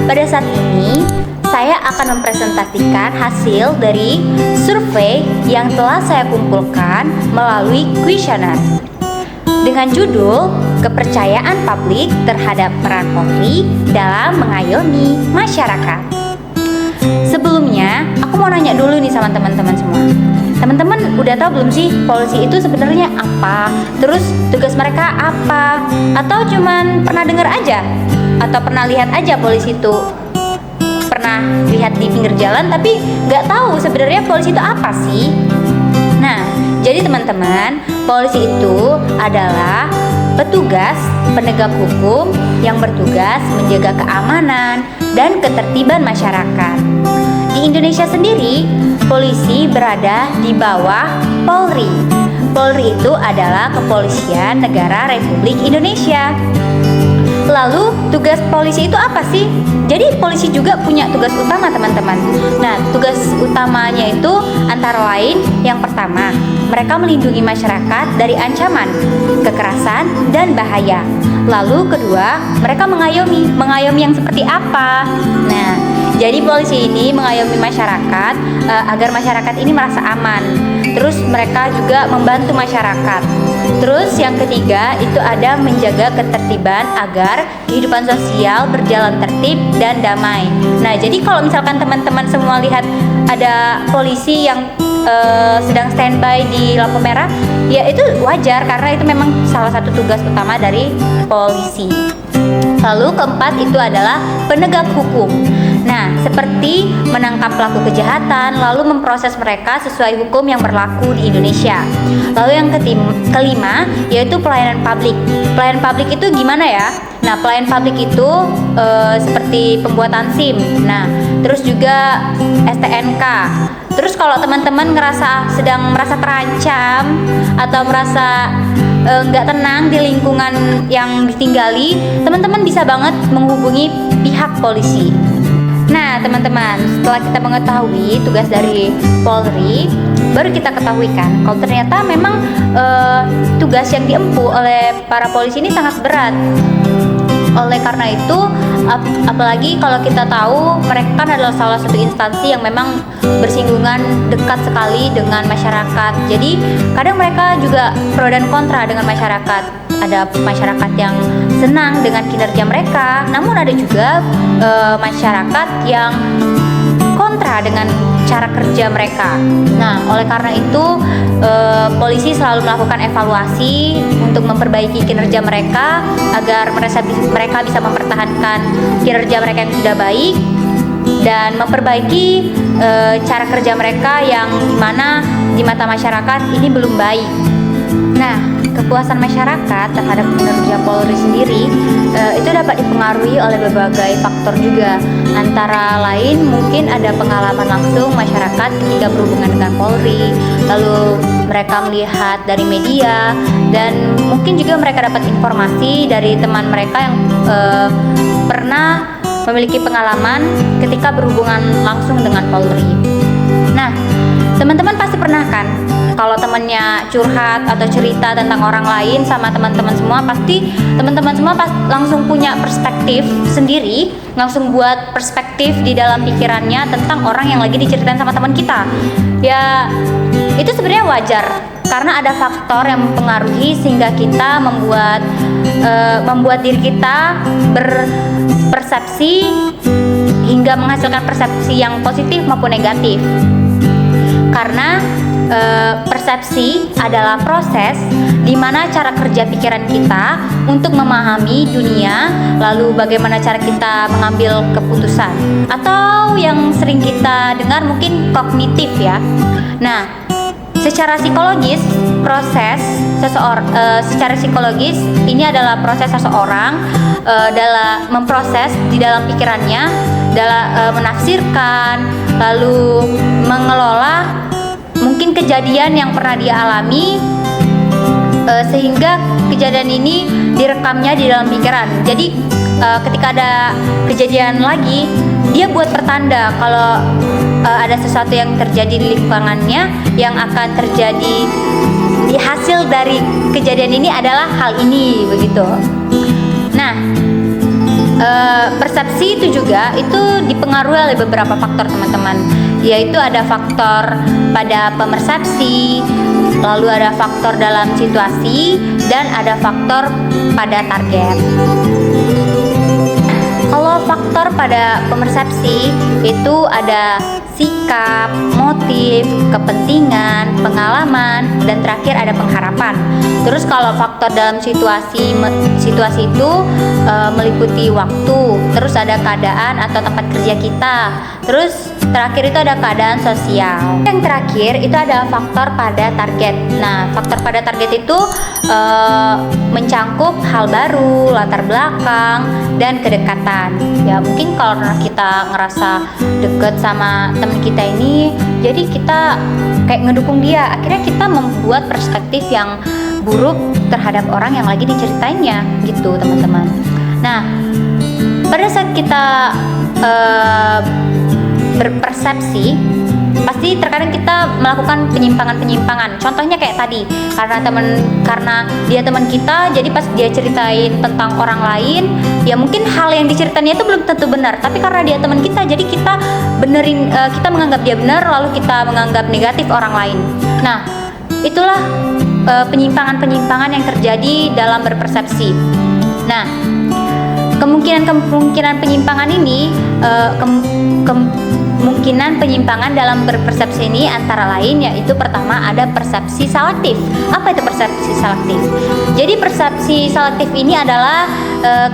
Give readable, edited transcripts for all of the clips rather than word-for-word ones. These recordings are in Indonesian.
pada saat ini saya akan mempresentasikan hasil dari survei yang telah saya kumpulkan melalui kuesioner dengan judul Kepercayaan Publik Terhadap Peran Polri dalam Mengayomi Masyarakat. Sebelumnya, aku mau nanya dulu nih sama teman-teman semua. Teman-teman udah tahu belum sih polisi itu sebenarnya apa? Terus tugas mereka apa? Atau cuman pernah dengar aja? Atau pernah lihat aja polisi itu? Pernah lihat di pinggir jalan tapi nggak tahu sebenarnya polisi itu apa sih? Nah, jadi teman-teman, polisi itu adalah petugas penegak hukum yang bertugas menjaga keamanan dan ketertiban masyarakat. Di Indonesia sendiri, polisi berada di bawah Polri. Polri itu adalah Kepolisian Negara Republik Indonesia. Lalu tugas polisi itu apa sih? Jadi polisi juga punya tugas utama teman-teman. Nah, tugas utamanya itu antara lain yang pertama, mereka melindungi masyarakat dari ancaman, kekerasan, dan bahaya. Lalu kedua, mereka mengayomi. Mengayomi yang seperti apa? Nah, jadi polisi ini mengayomi masyarakat agar masyarakat ini merasa aman. Terus mereka juga membantu masyarakat. Terus yang ketiga itu ada menjaga ketertiban agar kehidupan sosial berjalan tertib dan damai. Nah, jadi kalau misalkan teman-teman semua lihat ada polisi yang sedang standby di lampu merah, ya itu wajar karena itu memang salah satu tugas utama dari polisi. Lalu keempat itu adalah penegak hukum. Nah, seperti menangkap pelaku kejahatan, lalu memproses mereka sesuai hukum yang berlaku di Indonesia. Lalu yang kelima yaitu pelayanan publik. Pelayanan publik itu gimana ya? Nah, pelayanan publik itu seperti pembuatan SIM. Nah, terus juga STNK. Terus kalau teman-teman sedang merasa terancam atau merasa nggak tenang di lingkungan yang ditinggali, teman-teman bisa banget menghubungi pihak polisi. Nah, teman-teman, setelah kita mengetahui tugas dari Polri, baru kita ketahui kan kalau ternyata memang tugas yang diempu oleh para polisi ini sangat berat. Oleh karena itu, apalagi kalau kita tahu mereka kan adalah salah satu instansi yang memang bersinggungan dekat sekali dengan masyarakat. Jadi kadang mereka juga pro dan kontra dengan masyarakat. Ada masyarakat yang senang dengan kinerja mereka, namun ada juga masyarakat yang kontra dengan cara kerja mereka. Nah, oleh karena itu polisi selalu melakukan evaluasi untuk memperbaiki kinerja mereka agar mereka bisa mempertahankan kinerja mereka yang sudah baik dan memperbaiki cara kerja mereka yang dimana di mata masyarakat ini belum baik. Nah, kepuasan masyarakat terhadap kinerja Polri sendiri itu dapat dipengaruhi oleh berbagai faktor juga. Antara lain mungkin ada pengalaman langsung masyarakat ketika berhubungan dengan Polri, lalu mereka melihat dari media, dan mungkin juga mereka dapat informasi dari teman mereka yang pernah memiliki pengalaman ketika berhubungan langsung dengan Polri. Nah, teman-teman pasti pernah kan kalau temannya curhat atau cerita tentang orang lain sama teman-teman semua, pasti teman-teman semua langsung punya perspektif sendiri, langsung buat perspektif di dalam pikirannya tentang orang yang lagi diceritain sama teman kita. Ya, itu sebenarnya wajar karena ada faktor yang mempengaruhi sehingga kita membuat diri kita berpersepsi hingga menghasilkan persepsi yang positif maupun negatif. Karena persepsi adalah proses di mana cara kerja pikiran kita untuk memahami dunia, lalu bagaimana cara kita mengambil keputusan, atau yang sering kita dengar mungkin kognitif ya. Nah, secara psikologis ini adalah proses seseorang dalam memproses di dalam pikirannya, dalam menafsirkan, lalu mengelola mungkin kejadian yang pernah dia alami, sehingga kejadian ini direkamnya di dalam pikiran. Jadi ketika ada kejadian lagi, dia buat pertanda kalau ada sesuatu yang terjadi di lingkungannya yang akan terjadi di hasil dari kejadian ini adalah hal ini, begitu. Nah, Persepsi itu juga itu dipengaruhi oleh beberapa faktor teman-teman, yaitu ada faktor pada pemersepsi, lalu ada faktor dalam situasi, dan ada faktor pada target. Kalau faktor pada pemersepsi itu ada sikap, motif, kepentingan, pengalaman, dan terakhir ada pengharapan. Terus kalau faktor dalam situasi itu meliputi waktu, terus ada keadaan atau tempat kerja kita, terus terakhir itu ada keadaan sosial. Yang terakhir itu ada faktor pada target. Nah, faktor pada target itu mencangkup hal baru, latar belakang, dan kedekatan. Ya mungkin kalau kita ngerasa deket sama teman kita ini, jadi kita kayak ngedukung dia, akhirnya kita membuat perspektif yang buruk terhadap orang yang lagi diceritainnya gitu teman-teman. Nah, pada saat kita berpersepsi, pasti terkadang kita melakukan penyimpangan-penyimpangan. Contohnya kayak tadi, karena dia teman kita, jadi pas dia ceritain tentang orang lain, ya mungkin hal yang diceritain itu belum tentu benar. Tapi karena dia teman kita, jadi kita kita menganggap dia benar, lalu kita menganggap negatif orang lain. Nah, itulah penyimpangan-penyimpangan yang terjadi dalam berpersepsi. Nah, kemungkinan penyimpangan ini kemungkinan penyimpangan dalam berpersepsi ini antara lain yaitu pertama ada persepsi selektif. Apa itu persepsi selektif? Jadi persepsi selektif ini adalah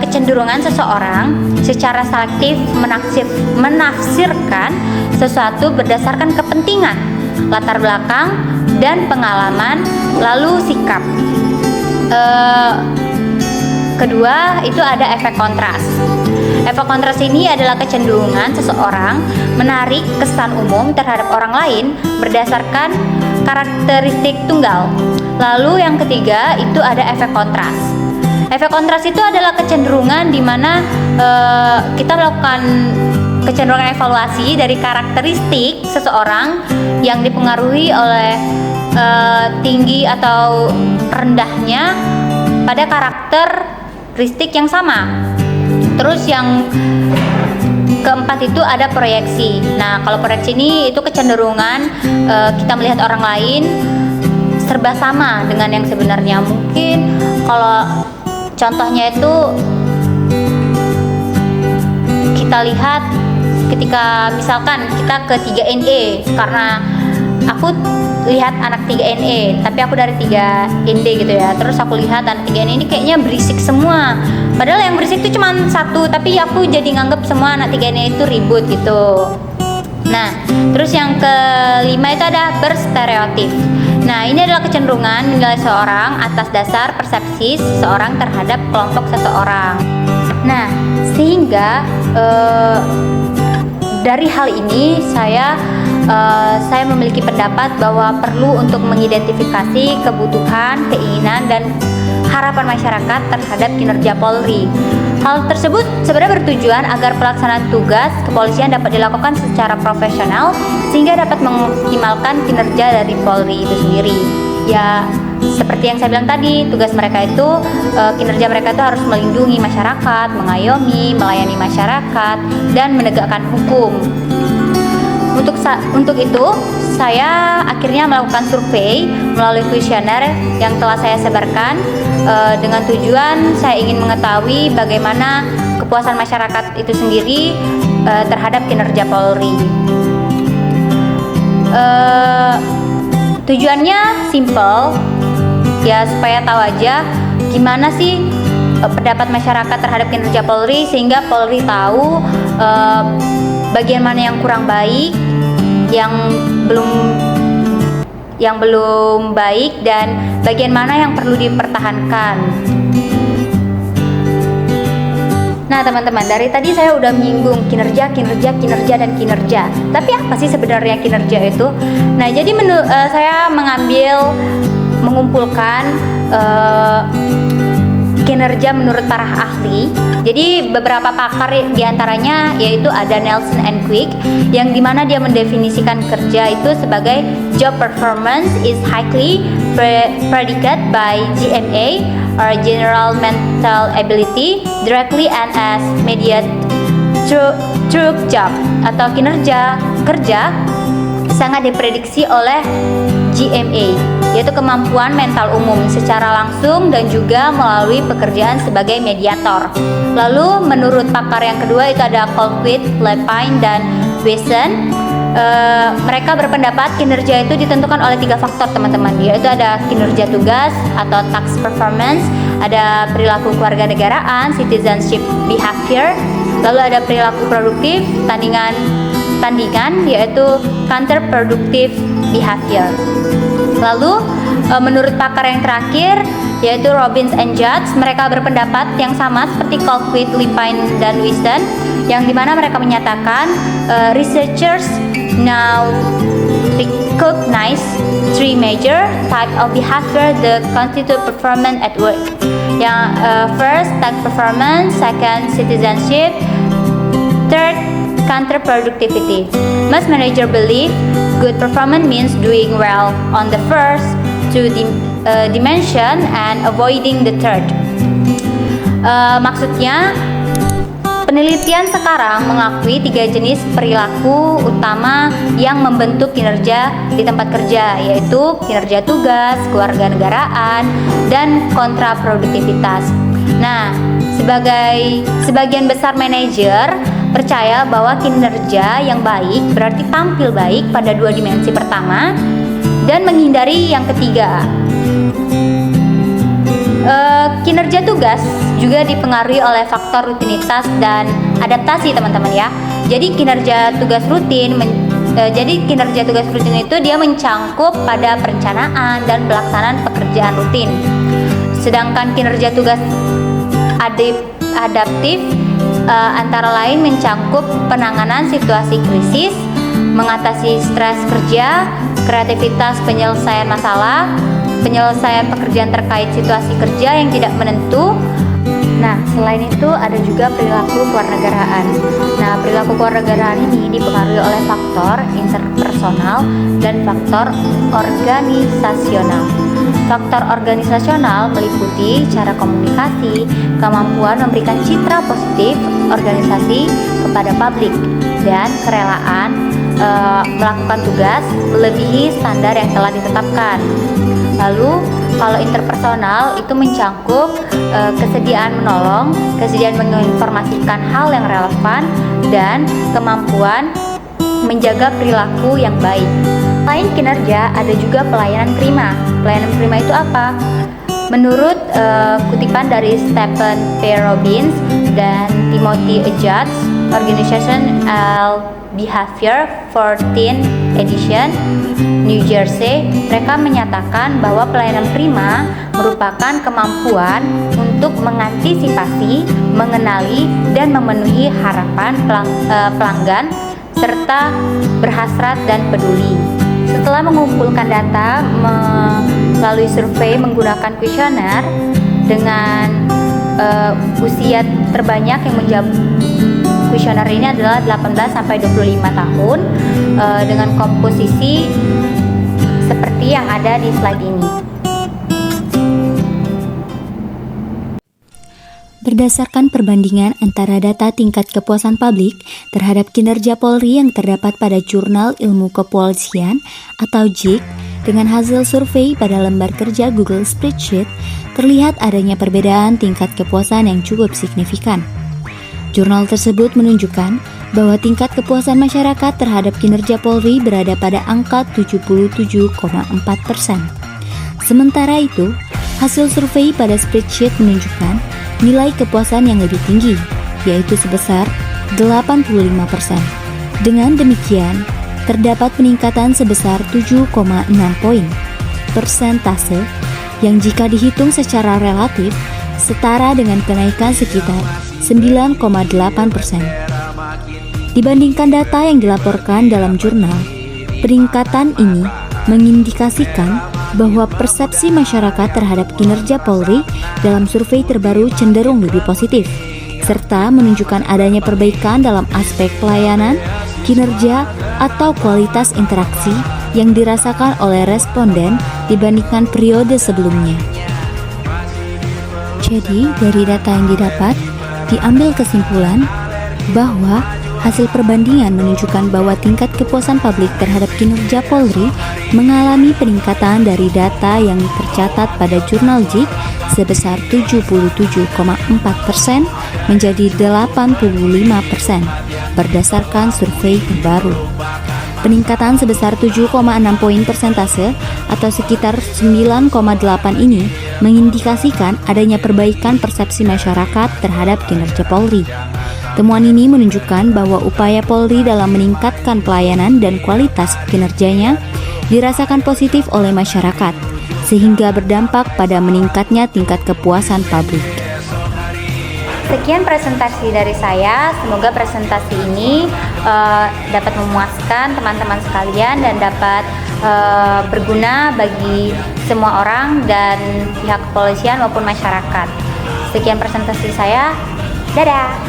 kecenderungan seseorang secara selektif menafsirkan sesuatu berdasarkan kepentingan, latar belakang, dan pengalaman, lalu sikap. Kedua, itu ada efek kontras. Efek kontras ini adalah kecenderungan seseorang menarik kesan umum terhadap orang lain berdasarkan karakteristik tunggal. Lalu yang ketiga, itu ada efek kontras. Efek kontras itu adalah kecenderungan di mana kita melakukan kecenderungan evaluasi dari karakteristik seseorang yang dipengaruhi oleh tinggi atau rendahnya pada karakteristik yang sama. Terus yang keempat itu ada proyeksi. Nah, kalau proyeksi ini itu kecenderungan kita melihat orang lain serba sama dengan yang sebenarnya. Mungkin kalau contohnya itu kita lihat ketika misalkan kita ke 3NE, karena aku lihat anak 3NE, tapi aku dari 3ND gitu ya. Terus aku lihat anak 3NE ini kayaknya berisik semua. Padahal yang berisik itu cuma satu, tapi aku jadi nganggep semua anak 3NE itu ribut gitu. Nah, terus yang kelima itu ada berstereotip. Nah, ini adalah kecenderungan menilai seorang atas dasar persepsi seseorang terhadap kelompok seseorang. Nah, sehingga dari hal ini saya memiliki pendapat bahwa perlu untuk mengidentifikasi kebutuhan, keinginan, dan harapan masyarakat terhadap kinerja Polri. Hal tersebut sebenarnya bertujuan agar pelaksanaan tugas kepolisian dapat dilakukan secara profesional sehingga dapat mengoptimalkan kinerja dari Polri itu sendiri. Ya, seperti yang saya bilang tadi, tugas mereka itu, kinerja mereka itu harus melindungi masyarakat, mengayomi, melayani masyarakat, dan menegakkan hukum. Untuk itu, saya akhirnya melakukan survei melalui kuesioner yang telah saya sebarkan dengan tujuan saya ingin mengetahui bagaimana kepuasan masyarakat itu sendiri terhadap kinerja Polri. Tujuannya simple, ya supaya tahu aja gimana sih pendapat masyarakat terhadap kinerja Polri, sehingga Polri tahu bagian mana yang kurang baik, yang belum baik, dan bagian mana yang perlu dipertahankan. Nah teman-teman, dari tadi saya udah menyinggung kinerja. Tapi apa sih sebenarnya kinerja itu? Nah, jadi saya mengumpulkan kinerja menurut para ahli. Jadi beberapa pakar diantaranya yaitu ada Nelson and Quick, yang dimana dia mendefinisikan kerja itu sebagai job performance is highly predicated by GMA or general mental ability directly and as immediate through job atau kinerja kerja sangat diprediksi oleh GMA, yaitu kemampuan mental umum secara langsung dan juga melalui pekerjaan sebagai mediator. Lalu menurut pakar yang kedua itu ada Colquitt, Lepine, dan Wesson. Mereka berpendapat kinerja itu ditentukan oleh 3 faktor teman-teman, yaitu ada kinerja tugas atau task performance, ada perilaku kewarganegaraan, citizenship behavior, lalu ada perilaku produktif, tandingan yaitu counterproductive behavior. Lalu menurut pakar yang terakhir yaitu Robbins and Judge, mereka berpendapat yang sama seperti Colquitt, Lepine, dan Wesson, yang dimana mereka menyatakan researchers now recognize 3 major type of behavior that constitute performance at work. Yang first, task performance, second, citizenship, third, counterproductivity. Most manager believe good performance means doing well on the first 2 dimension and avoiding the third. Maksudnya penelitian sekarang mengakui 3 jenis perilaku utama yang membentuk kinerja di tempat kerja, yaitu kinerja tugas, kewarganegaraan, dan kontraproduktivitas. Nah, sebagian besar manajer percaya bahwa kinerja yang baik berarti tampil baik pada 2 dimensi pertama dan menghindari yang ketiga. Kinerja tugas juga dipengaruhi oleh faktor rutinitas dan adaptasi teman-teman ya. Jadi kinerja tugas rutin itu dia mencangkup pada perencanaan dan pelaksanaan pekerjaan rutin. Sedangkan kinerja tugas adaptif antara lain mencangkup penanganan situasi krisis, mengatasi stres kerja, kreativitas penyelesaian masalah, penyelesaian pekerjaan terkait situasi kerja yang tidak menentu. Nah, selain itu ada juga perilaku kewarganegaraan. Nah, perilaku kewarganegaraan ini dipengaruhi oleh faktor interpersonal dan faktor organisasional. Faktor organisasional meliputi cara komunikasi, kemampuan memberikan citra positif organisasi kepada publik, dan kerelaan melakukan tugas melebihi standar yang telah ditetapkan. Lalu kalau interpersonal itu mencangkup kesediaan menolong, kesediaan menginformasikan hal yang relevan, dan kemampuan menjaga perilaku yang baik. Selain kinerja, ada juga pelayanan prima. Pelayanan prima itu apa? Menurut kutipan dari Stephen P. Robbins dan Timothy Judge, Organizational Behavior 14th Edition, New Jersey, mereka menyatakan bahwa pelayanan prima merupakan kemampuan untuk mengantisipasi, mengenali, dan memenuhi harapan pelanggan serta berhasrat dan peduli. Setelah mengumpulkan data melalui survei menggunakan kuesioner dengan usia terbanyak yang menjawab kuesioner ini adalah 18 sampai 25 tahun dengan komposisi seperti yang ada di slide ini. Berdasarkan perbandingan antara data tingkat kepuasan publik terhadap kinerja Polri yang terdapat pada Jurnal Ilmu Kepolisian atau JIK dengan hasil survei pada lembar kerja Google Spreadsheet, terlihat adanya perbedaan tingkat kepuasan yang cukup signifikan. Jurnal tersebut menunjukkan bahwa tingkat kepuasan masyarakat terhadap kinerja Polri berada pada angka 77,4%. Sementara itu, hasil survei pada spreadsheet menunjukkan nilai kepuasan yang lebih tinggi, yaitu sebesar 85%. Dengan demikian, terdapat peningkatan sebesar 7,6 poin persentase yang jika dihitung secara relatif setara dengan kenaikan sekitar 9,8%. Dibandingkan data yang dilaporkan dalam jurnal, peningkatan ini mengindikasikan bahwa persepsi masyarakat terhadap kinerja Polri dalam survei terbaru cenderung lebih positif, serta menunjukkan adanya perbaikan dalam aspek pelayanan, kinerja, atau kualitas interaksi yang dirasakan oleh responden dibandingkan periode sebelumnya. Jadi, dari data yang didapat, diambil kesimpulan bahwa hasil perbandingan menunjukkan bahwa tingkat kepuasan publik terhadap kinerja Polri mengalami peningkatan dari data yang tercatat pada jurnal JIK sebesar 77,4% menjadi 85% berdasarkan survei terbaru. Peningkatan sebesar 7,6 poin persentase atau sekitar 9,8 ini mengindikasikan adanya perbaikan persepsi masyarakat terhadap kinerja Polri. Temuan ini menunjukkan bahwa upaya Polri dalam meningkatkan pelayanan dan kualitas kinerjanya dirasakan positif oleh masyarakat, sehingga berdampak pada meningkatnya tingkat kepuasan publik. Sekian presentasi dari saya, semoga presentasi ini dapat memuaskan teman-teman sekalian dan dapat berguna bagi semua orang dan pihak kepolisian maupun masyarakat. Sekian presentasi saya, dadah!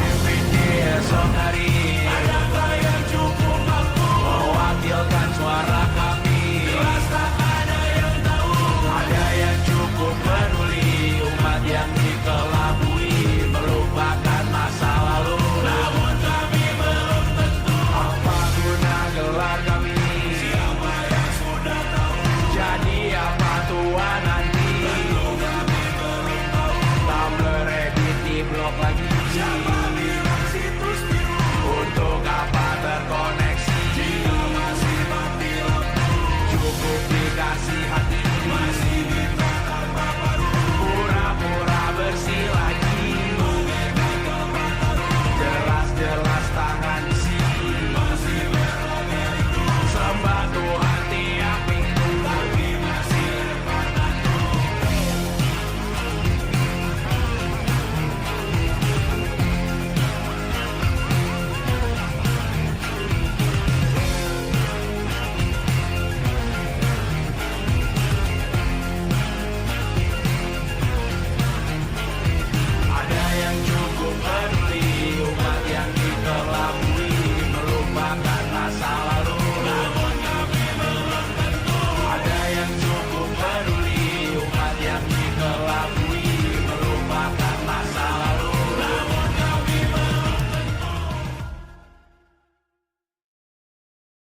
Umat yang dikelabui melupakan masa lalu.